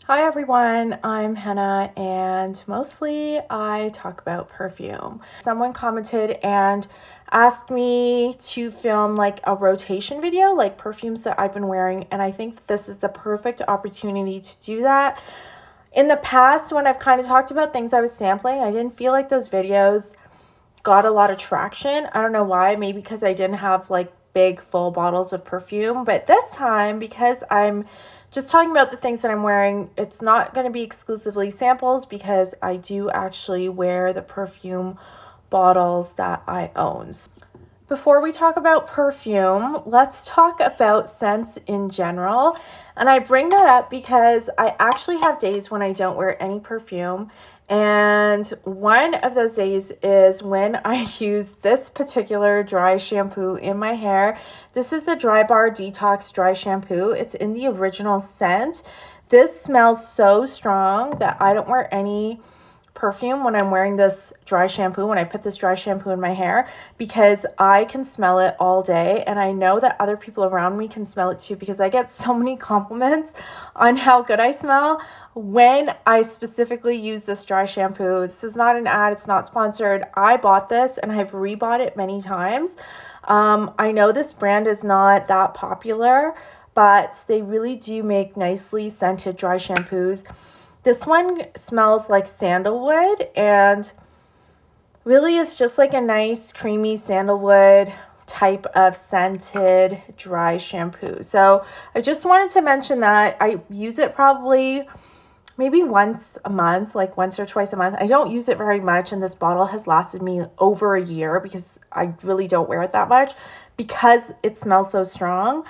Hi everyone, I'm Hannah and mostly I talk about perfume. Someone commented and asked me to film like a rotation video, like perfumes that I've been wearing, and I think this is the perfect opportunity to do that. In the past, when I've kind of talked about things I was sampling, I didn't feel like those videos got a lot of traction. I don't know why, maybe because I didn't have like big full bottles of perfume, but this time, because I'm just talking about the things that I'm wearing, it's not going to be exclusively samples because I do actually wear the perfume bottles that I own. Before we talk about perfume, let's talk about scents in general. And I bring that up because I actually have days when I don't wear any perfume. And one of those days is when I use this particular dry shampoo in my hair. This is the Drybar Detox dry shampoo. It's in the original scent. This smells so strong that I don't wear any perfume when I'm wearing this dry shampoo, when I put this dry shampoo in my hair, because I can smell it all day, and I know that other people around me can smell it too, because I get so many compliments on how good I smell when I specifically use this dry shampoo. This is not an ad, it's not sponsored. I bought this and I've rebought it many times. I know this brand is not that popular, but they really do make nicely scented dry shampoos. This one smells like sandalwood and really is just like a nice creamy sandalwood type of scented dry shampoo. So I just wanted to mention that I use it probably maybe once a month, like once or twice a month. I don't use it very much, and this bottle has lasted me over a year because I really don't wear it that much because it smells so strong.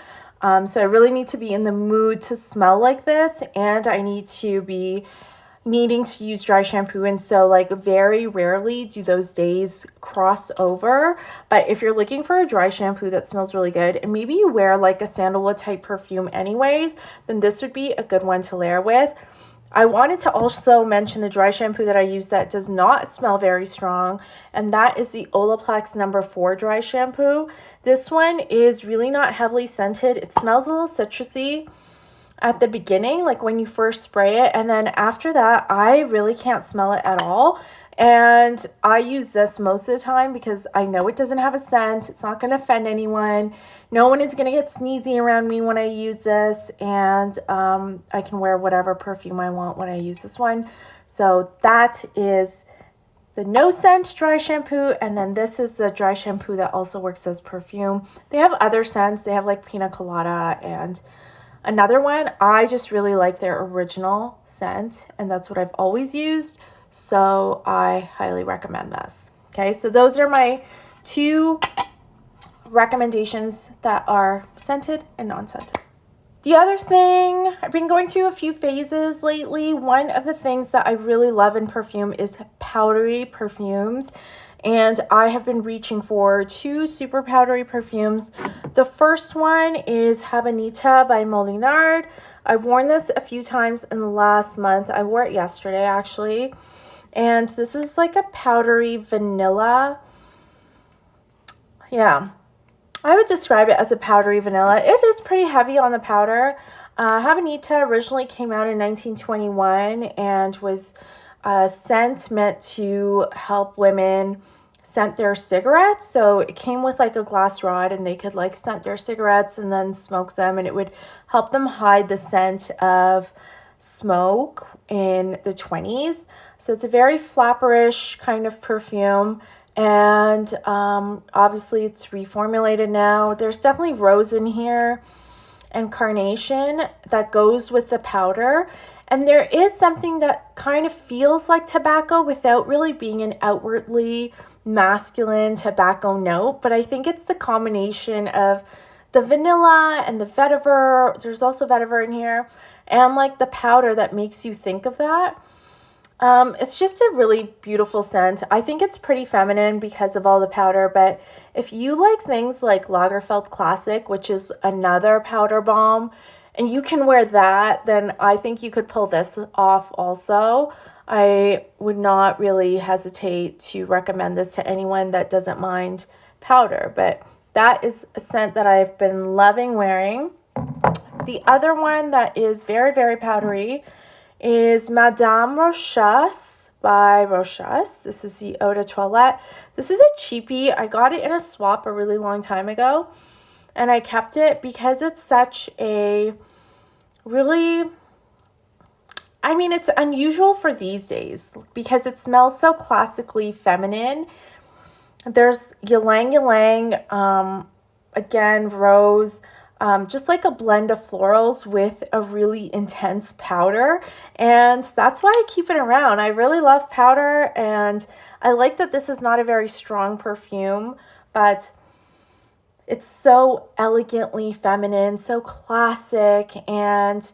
So I really need to be in the mood to smell like this, and I need to be needing to use dry shampoo, and so like very rarely do those days cross over. But if you're looking for a dry shampoo that smells really good, and maybe you wear like a sandalwood type perfume anyways, then this would be a good one to layer with. I wanted to also mention the dry shampoo that I use that does not smell very strong, and that is the Olaplex No. 4 dry shampoo. This one is really not heavily scented. It smells a little citrusy at the beginning, like when you first spray it, and then after that, I really can't smell it at all. And I use this most of the time because I know it doesn't have a scent. It's not going to offend anyone. No one is going to get sneezy around me when I use this, and I can wear whatever perfume I want when I use this one. So that is the no scent dry shampoo, and then this is the dry shampoo that also works as perfume. They have other scents. They have like pina colada and another one. I just really like their original scent, and that's what I've always used. So I highly recommend this. Okay, so those are my two recommendations that are scented and non-scented. The other thing, I've been going through a few phases lately. One of the things that I really love in perfume is powdery perfumes. And I have been reaching for two super powdery perfumes. The first one is Habanita by Molinard. I've worn this a few times in the last month. I wore it yesterday, actually. And this is like a powdery vanilla. Yeah, I would describe it as a powdery vanilla. It is pretty heavy on the powder. Habanita originally came out in 1921 and was a scent meant to help women scent their cigarettes. So it came with like a glass rod, and they could like scent their cigarettes and then smoke them, and it would help them hide the scent of smoke in the 20s. So it's a very flapperish kind of perfume, and obviously it's reformulated now. There's definitely rose in here and carnation that goes with the powder, and there is something that kind of feels like tobacco without really being an outwardly masculine tobacco note. But I think it's the combination of the vanilla and the vetiver. There's also vetiver in here, and like the powder that makes you think of that. It's just a really beautiful scent. I think it's pretty feminine because of all the powder, but if you like things like Lagerfeld Classic, which is another powder bomb, and you can wear that, then I think you could pull this off also. I would not really hesitate to recommend this to anyone that doesn't mind powder, but that is a scent that I've been loving wearing. The other one that is very, very powdery is Madame Rochas by Rochas. This is the Eau de Toilette. This is a cheapie. I got it in a swap a really long time ago, and I kept it because it's such a really, I mean, it's unusual for these days because it smells so classically feminine. There's ylang ylang, again, rose, just like a blend of florals with a really intense powder. And that's why I keep it around. I really love powder, and I like that this is not a very strong perfume, but it's so elegantly feminine, so classic. And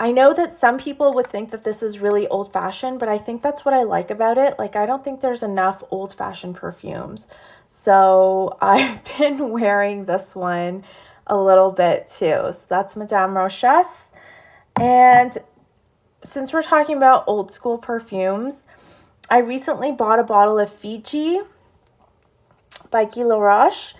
I know that some people would think that this is really old-fashioned, but I think that's what I like about it. Like, I don't think there's enough old-fashioned perfumes. So I've been wearing this one a little bit too. So that's Madame Rochas. And since we're talking about old school perfumes, I recently bought a bottle of Fidji by Guy Laroche.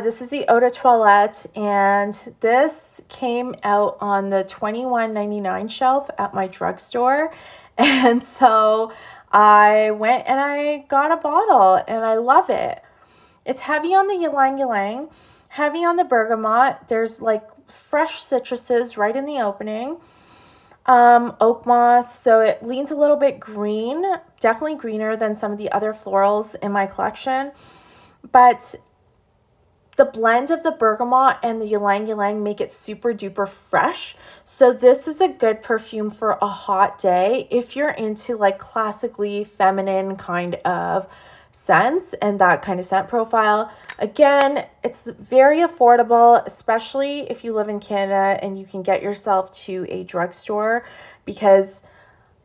This is the Eau de Toilette, and this came out on the $21.99 shelf at my drugstore. And so I went and I got a bottle, and I love it. It's heavy on the ylang ylang, heavy on the bergamot. There's like fresh citruses right in the opening. Oak moss, so it leans a little bit green, definitely greener than some of the other florals in my collection. But the blend of the bergamot and the ylang ylang make it super duper fresh. So this is a good perfume for a hot day if you're into like classically feminine kind of scents and that kind of scent profile. Again, it's very affordable, especially if you live in Canada and you can get yourself to a drugstore, because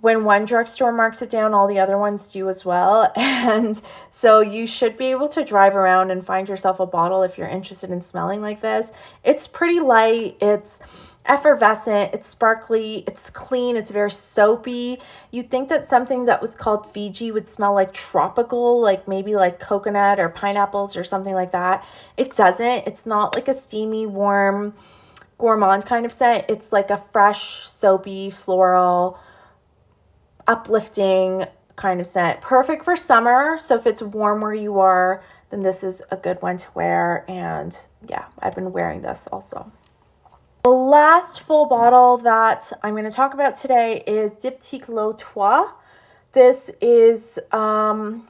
when one drugstore marks it down, all the other ones do as well. And so you should be able to drive around and find yourself a bottle if you're interested in smelling like this. It's pretty light. It's effervescent. It's sparkly. It's clean. It's very soapy. You'd think that something that was called Fiji would smell like tropical, like maybe like coconut or pineapples or something like that. It doesn't. It's not like a steamy, warm, gourmand kind of scent. It's like a fresh, soapy, floral, uplifting kind of scent. Perfect for summer. So if it's warm where you are, then this is a good one to wear. And yeah, I've been wearing this also. The last full bottle that I'm going to talk about today is Diptyque L'Eau Trois. This is one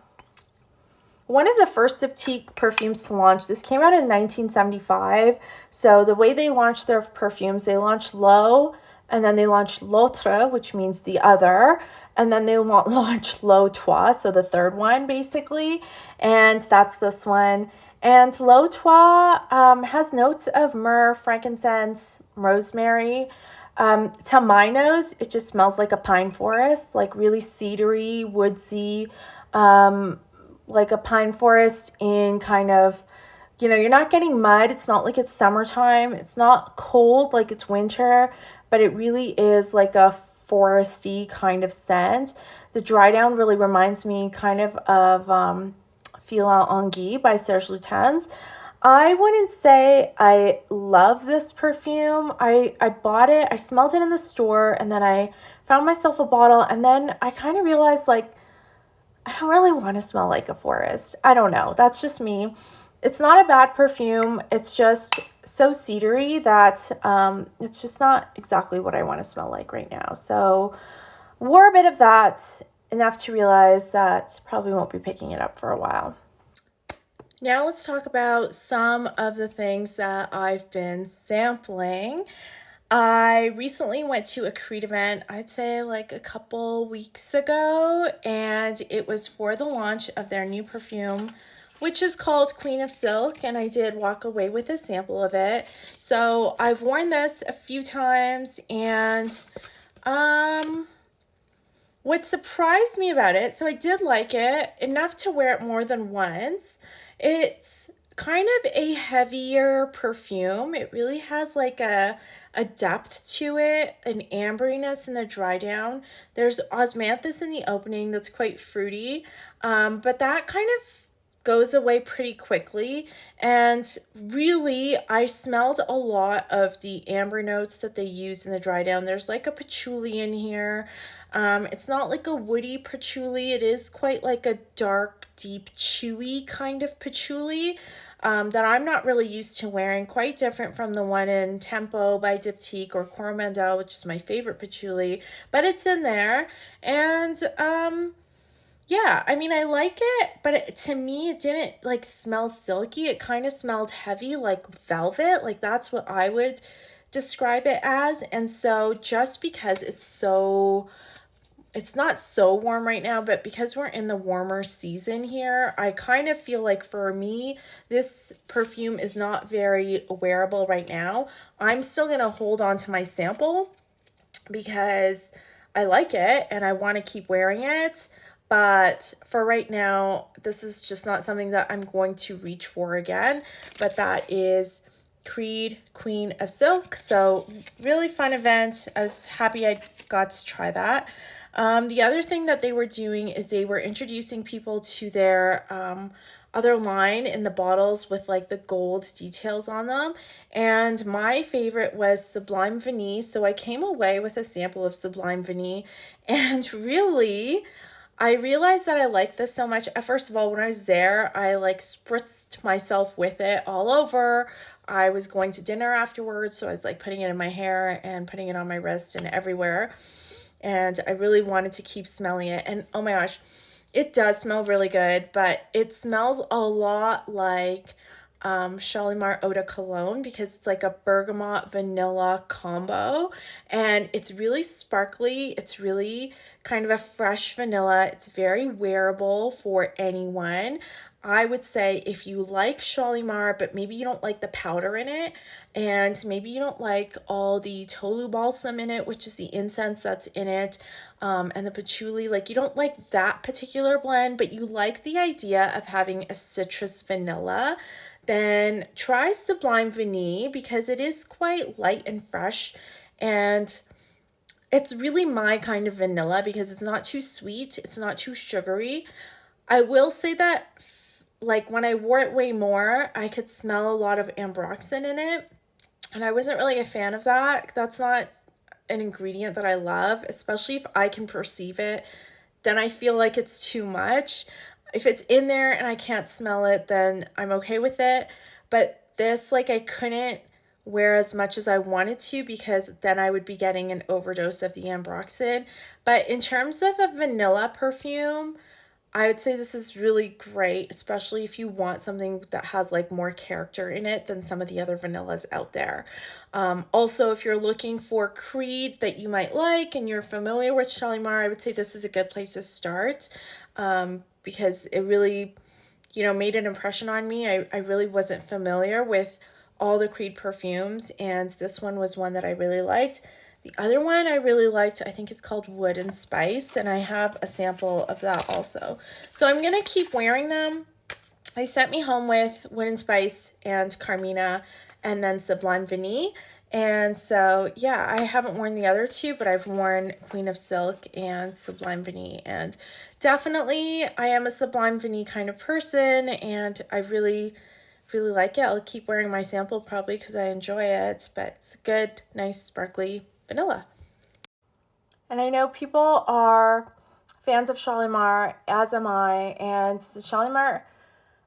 of the first Diptyque perfumes to launch. This came out in 1975. So the way they launched their perfumes, they launched L'Eau, and then they launched L'Autre, which means the other, and then they launched L'Eau Trois, so the third one basically, and that's this one. And L'Eau Trois has notes of myrrh, frankincense, rosemary. To my nose, it just smells like a pine forest, like really cedary, woodsy, like a pine forest in kind of, you know, you're not getting mud. It's not like it's summertime. It's not cold like it's winter, but it really is like a foresty kind of scent. The dry down really reminds me kind of Fila Anguille by Serge Lutens. I wouldn't say I love this perfume. I bought it, I smelled it in the store, and then I found myself a bottle, and then I kind of realized, like, I don't really want to smell like a forest. I don't know. That's just me. It's not a bad perfume. It's just so cedary that it's just not exactly what I want to smell like right now. So wore a bit of that, enough to realize that probably won't be picking it up for a while. Now let's talk about some of the things that I've been sampling. I recently went to a Creed event, I'd say like a couple weeks ago, and it was for the launch of their new perfume, which is called Queen of Silk, and I did walk away with a sample of it. So I've worn this a few times, and what surprised me about it, so I did like it enough to wear it more than once. It's kind of a heavier perfume. It really has like a depth to it, an amberiness in the dry down. There's osmanthus in the opening that's quite fruity, but that kind of goes away pretty quickly. And really, I smelled a lot of the amber notes that they use in the dry down. There's like a patchouli in here. It's not like a woody patchouli. It is quite like a dark, deep, chewy kind of patchouli that I'm not really used to wearing. Quite different from the one in Tempo by Diptyque or Coromandel, which is my favorite patchouli. But it's in there. And yeah, I mean, I like it, but to me, it didn't like smell silky. It kind of smelled heavy, like velvet. Like that's what I would describe it as. And so just because it's not so warm right now, but because we're in the warmer season here, I kind of feel like for me, this perfume is not very wearable right now. I'm still going to hold on to my sample because I like it and I want to keep wearing it. But for right now, this is just not something that I'm going to reach for again. But that is Creed Queen of Silk. So really fun event. I was happy I got to try that. The other thing that they were doing is they were introducing people to their other line in the bottles with like the gold details on them. And my favorite was Sublime Vanille. So I came away with a sample of Sublime Vanille, and really, I realized that I like this so much. First of all, when I was there, I like spritzed myself with it all over. I was going to dinner afterwards, so I was like putting it in my hair and putting it on my wrist and everywhere. And I really wanted to keep smelling it. And oh my gosh, it does smell really good, but it smells a lot like Shalimar Eau de Cologne because it's like a bergamot vanilla combo, and it's really sparkly. It's really kind of a fresh vanilla. It's very wearable for anyone. I would say if you like Shalimar, but maybe you don't like the powder in it, and maybe you don't like all the tolu balsam in it, which is the incense that's in it, and the patchouli, like you don't like that particular blend, but you like the idea of having a citrus vanilla, then try Sublime Vanille because it is quite light and fresh, and it's really my kind of vanilla because it's not too sweet, it's not too sugary. I will say that like when I wore it way more, I could smell a lot of ambroxan in it, and I wasn't really a fan of that. That's not an ingredient that I love, especially if I can perceive it. Then I feel like it's too much. If it's in there and I can't smell it, then I'm okay with it. But this, like, I couldn't wear as much as I wanted to because then I would be getting an overdose of the ambroxan. But in terms of a vanilla perfume, I would say this is really great, especially if you want something that has like more character in it than some of the other vanillas out there. Also, if you're looking for Creed that you might like and you're familiar with Shalimar, I would say this is a good place to start because it really, made an impression on me. I really wasn't familiar with all the Creed perfumes, and this one was one that I really liked. The other one I really liked, I think it's called Wood and Spice, and I have a sample of that also. So I'm going to keep wearing them. They sent me home with Wood and Spice and Carmina and then Sublime Vanille. And so, yeah, I haven't worn the other two, but I've worn Queen of Silk and Sublime Vanille. And definitely, I am a Sublime Vanille kind of person, and I really like it. I'll keep wearing my sample probably because I enjoy it, but it's good, nice, sparkly vanilla. And I know people are fans of Shalimar, as am I, and Shalimar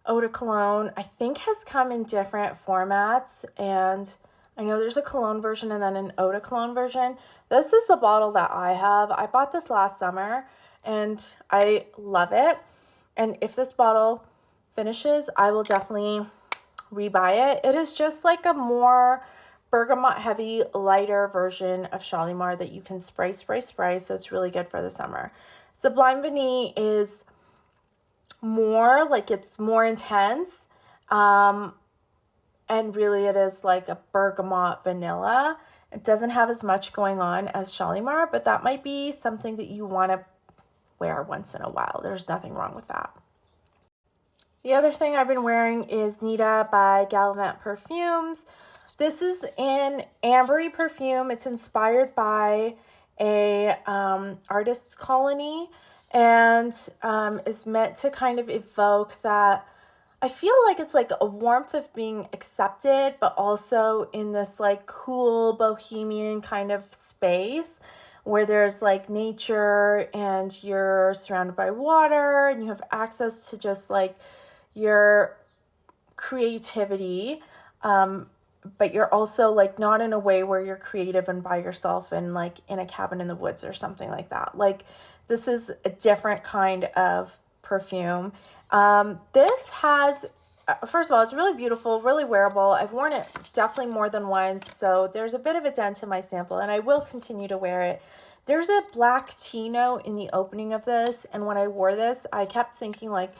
Eau de Cologne, I think, has come in different formats, and I know there's a cologne version and then an Eau de Cologne version. This is the bottle that I have. I bought this last summer, and I love it, and if this bottle finishes, I will definitely rebuy it. It is just like a more bergamot heavy, lighter version of Shalimar that you can spray, so it's really good for the summer. Sublime Vanille is more like, it's more intense, and really it is like a bergamot vanilla. It doesn't have as much going on as Shalimar, but that might be something that you want to wear once in a while. There's nothing wrong with that. The other thing I've been wearing is Nida by Gallivant Perfumes. This is an ambery perfume. It's inspired by a artist's colony, and is meant to kind of evoke that I feel like it's like a warmth of being accepted, but also in this like cool bohemian kind of space where there's like nature and you're surrounded by water and you have access to just like your creativity. But you're also like not in a way where you're creative and by yourself and like in a cabin in the woods or something like that. Like this is a different kind of perfume. This has, first of all, it's really beautiful, really wearable. I've worn it definitely more than once, so there's a bit of a dent in my sample, and I will continue to wear it. There's a black tea note in the opening of this, and when I wore this, I kept thinking like,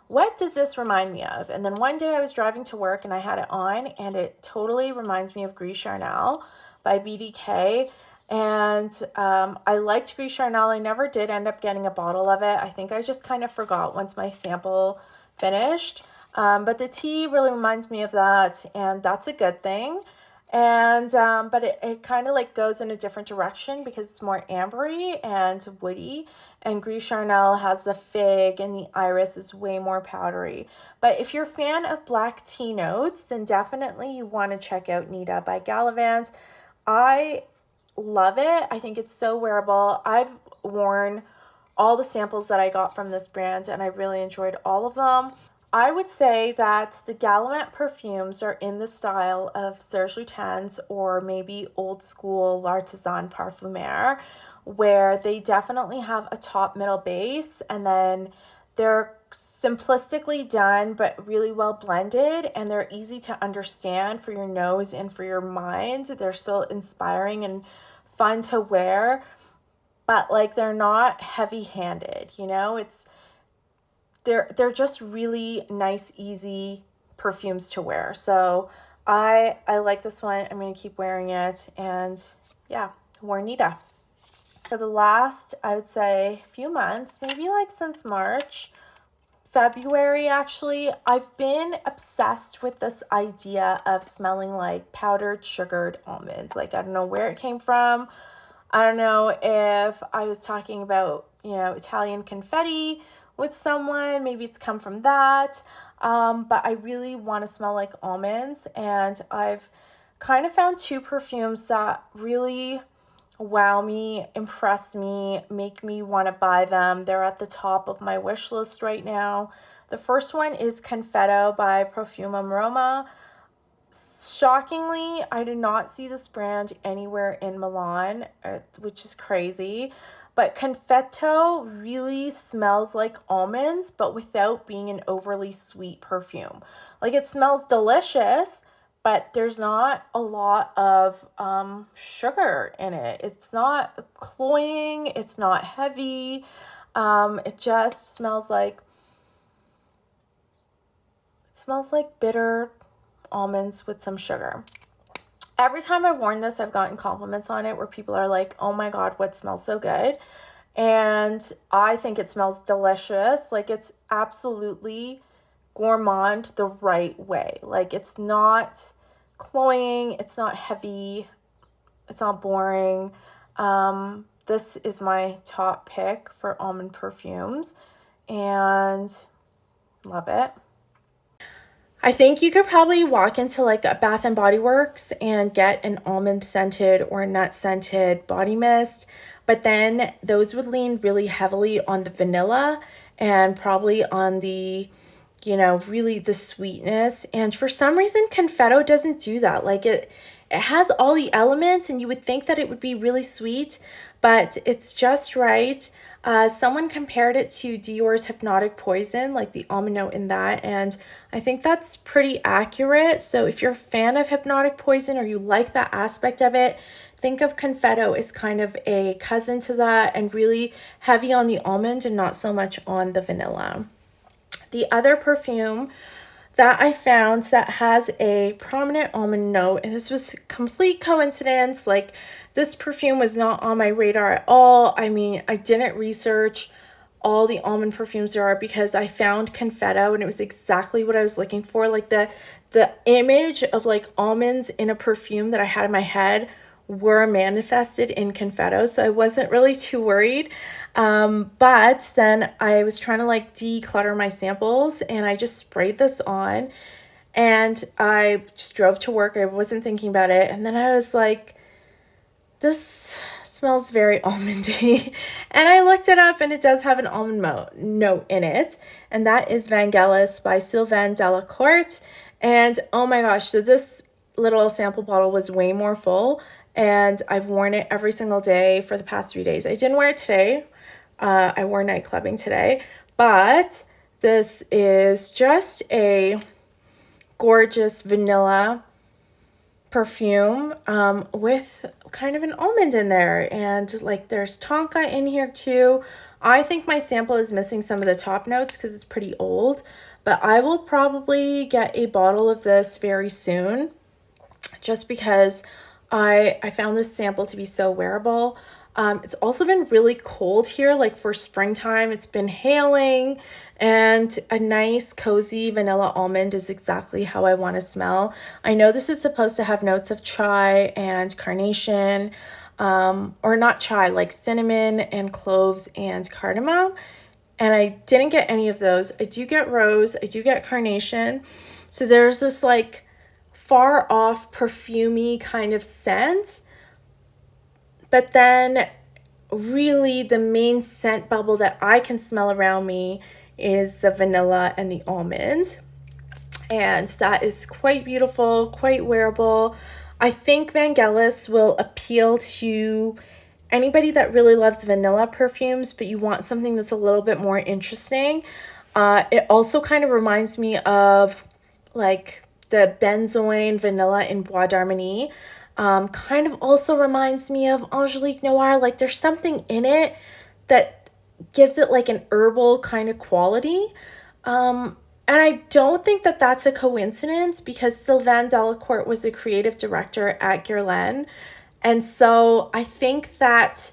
what does this remind me of? And then one day I was driving to work and I had it on, and it totally reminds me of Gris Charnel by BDK. And I liked Gris Charnel. I never did end up getting a bottle of it. I think I just kind of forgot once my sample finished. But the tea really reminds me of that, and that's a good thing. And but it kind of like goes in a different direction because it's more ambery and woody, and Gris Charnel has the fig and the iris is way more powdery. But if you're a fan of black tea notes, then definitely you want to check out Nida by Gallivant. I love it. I think it's so wearable. I've worn all the samples that I got from this brand and I really enjoyed all of them. I would say that the Gallivant perfumes are in the style of Serge Lutens or maybe old school L'Artisan Parfumeur, where they definitely have a top middle base and then they're simplistically done but really well blended, and they're easy to understand for your nose and for your mind. They're still inspiring and fun to wear, but like they're not heavy-handed, you know? They're just really nice, easy perfumes to wear. So I like this one. I'm going to keep wearing it. And yeah, wore Nita. For the last, I would say, few months, maybe like since March, February actually, I've been obsessed with this idea of smelling like powdered sugared almonds. Like, I don't know where it came from. I don't know if I was talking about, Italian confetti with someone, maybe it's come from that, but I really want to smell like almonds, and I've kind of found two perfumes that really wow me, impress me, make me want to buy them. They're at the top of my wish list right now. The first one is Confetto by Profumum Roma. Shockingly, I did not see this brand anywhere in Milan, which is crazy. But Confetto really smells like almonds, but without being an overly sweet perfume. Like, it smells delicious, but there's not a lot of sugar in it. It's not cloying. It's not heavy. It just smells like bitter almonds with some sugar. Every time I've worn this, I've gotten compliments on it where people are like, oh my God, what smells so good? And I think it smells delicious. Like, it's absolutely gourmand the right way. Like, it's not cloying, it's not heavy, it's not boring. This is my top pick for almond perfumes and love it. I think you could probably walk into like a Bath and Body Works and get an almond scented or nut scented body mist, but then those would lean really heavily on the vanilla and probably on the, really the sweetness. And for some reason, Confetto doesn't do that. Like, it has all the elements and you would think that it would be really sweet, but it's just right. Someone compared it to Dior's Hypnotic Poison, like the almond note in that, and I think that's pretty accurate. So if you're a fan of Hypnotic Poison or you like that aspect of it, think of Confetto as kind of a cousin to that and really heavy on the almond and not so much on the vanilla. The other perfume that I found that has a prominent almond note, and this was complete coincidence, like this perfume was not on my radar at all. I mean, I didn't research all the almond perfumes there are because I found Confetto and it was exactly what I was looking for. Like the image of like almonds in a perfume that I had in my head were manifested in Confetto, so I wasn't really too worried. But then I was trying to like declutter my samples, and I just sprayed this on, and I just drove to work. I wasn't thinking about it, and then I was like, this smells very almondy. And I looked it up, and it does have an almond note in it, and that is Vangelis by Sylvaine Delacourte. And oh my gosh, so this little sample bottle was way more full, and I've worn it every single day for the past 3 days. I didn't wear it today. I wore Nightclubbing today, but this is just a gorgeous vanilla perfume with kind of an almond in there, and like there's tonka in here too. I think my sample is missing some of the top notes because it's pretty old, but I will probably get a bottle of this very soon, just because I found this sample to be so wearable. It's also been really cold here, like for springtime. It's been hailing, and a nice cozy vanilla almond is exactly how I want to smell. I know this is supposed to have notes of chai and carnation, or not chai, like cinnamon and cloves and cardamom, and I didn't get any of those. I do get rose, I do get carnation, so there's this like far off perfumey kind of scent, but then really the main scent bubble that I can smell around me is the vanilla and the almond, and that is quite beautiful, quite wearable. I think Vangelis will appeal to anybody that really loves vanilla perfumes, but you want something that's a little bit more interesting. It also kind of reminds me of like the benzoin vanilla in Bois d'Harmonie. Kind of also reminds me of Angelique Noir. Like there's something in it that gives it like an herbal kind of quality. And I don't think that that's a coincidence, because Sylvaine Delacourte was a creative director at Guerlain. And so I think that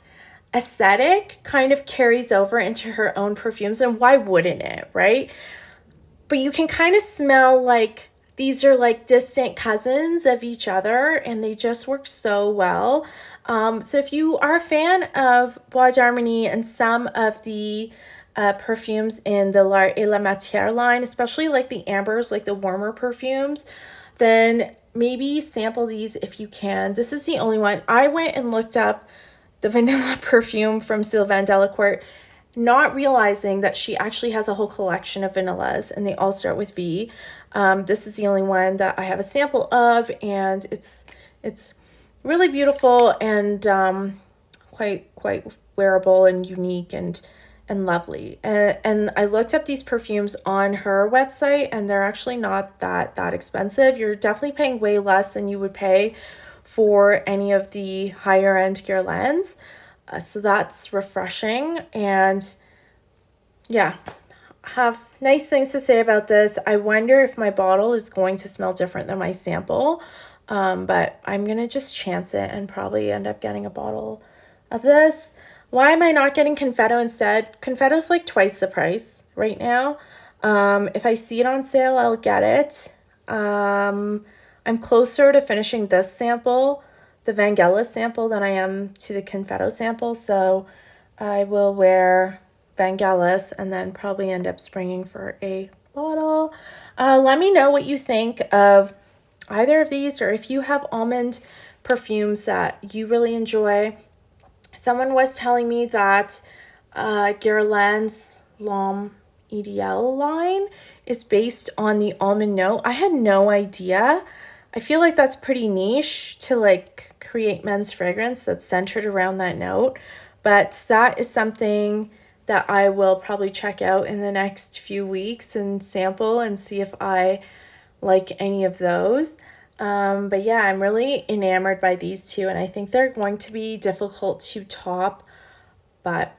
aesthetic kind of carries over into her own perfumes, and why wouldn't it, right? But you can kind of smell like these are like distant cousins of each other, and they just work so well. So if you are a fan of Bois d'Harmonie and some of the perfumes in the L'Art et la Matière line, especially like the ambers, like the warmer perfumes, then maybe sample these if you can. This is the only one. I went and looked up the vanilla perfume from Sylvaine Delacourte, not realizing that she actually has a whole collection of vanillas, and they all start with V. This is the only one that I have a sample of, and it's really beautiful and quite wearable and unique and lovely. And I looked up these perfumes on her website, and they're actually not that expensive. You're definitely paying way less than you would pay for any of the higher end Guerlains. So that's refreshing, and yeah, have nice things to say about this. I wonder if my bottle is going to smell different than my sample, but I'm gonna just chance it and probably end up getting a bottle of this. Why am I not getting Confetto instead? Confetto's like twice the price right now. If I see it on sale, I'll get it. I'm closer to finishing this sample, the Vangelis sample, than I am to the Confetto sample, so I will wear Vangelis and then probably end up springing for a bottle. Let me know what you think of either of these, or if you have almond perfumes that you really enjoy. Someone was telling me that Guerlain L'Homme Ideal line is based on the almond note. I had no idea. I feel like that's pretty niche to like create men's fragrance that's centered around that note, but that is something that I will probably check out in the next few weeks and sample and see if I like any of those. But yeah, I'm really enamored by these two, and I think they're going to be difficult to top, but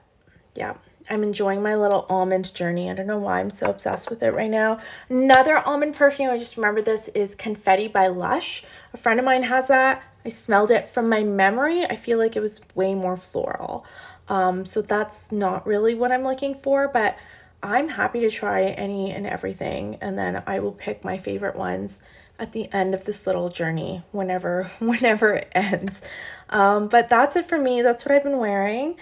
yeah, I'm enjoying my little almond journey. I don't know why I'm so obsessed with it right now. Another almond perfume, I just remember this, is Confetti by Lush. A friend of mine has that. I smelled it from my memory. I feel like it was way more floral. So that's not really what I'm looking for, but I'm happy to try any and everything, and then I will pick my favorite ones at the end of this little journey, whenever it ends. But that's it for me. That's what I've been wearing.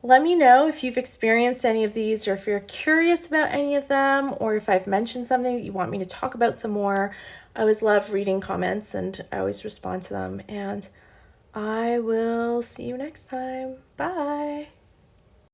Let me know if you've experienced any of these, or if you're curious about any of them, or if I've mentioned something that you want me to talk about some more. I always love reading comments, and I always respond to them. And I will see you next time. Bye.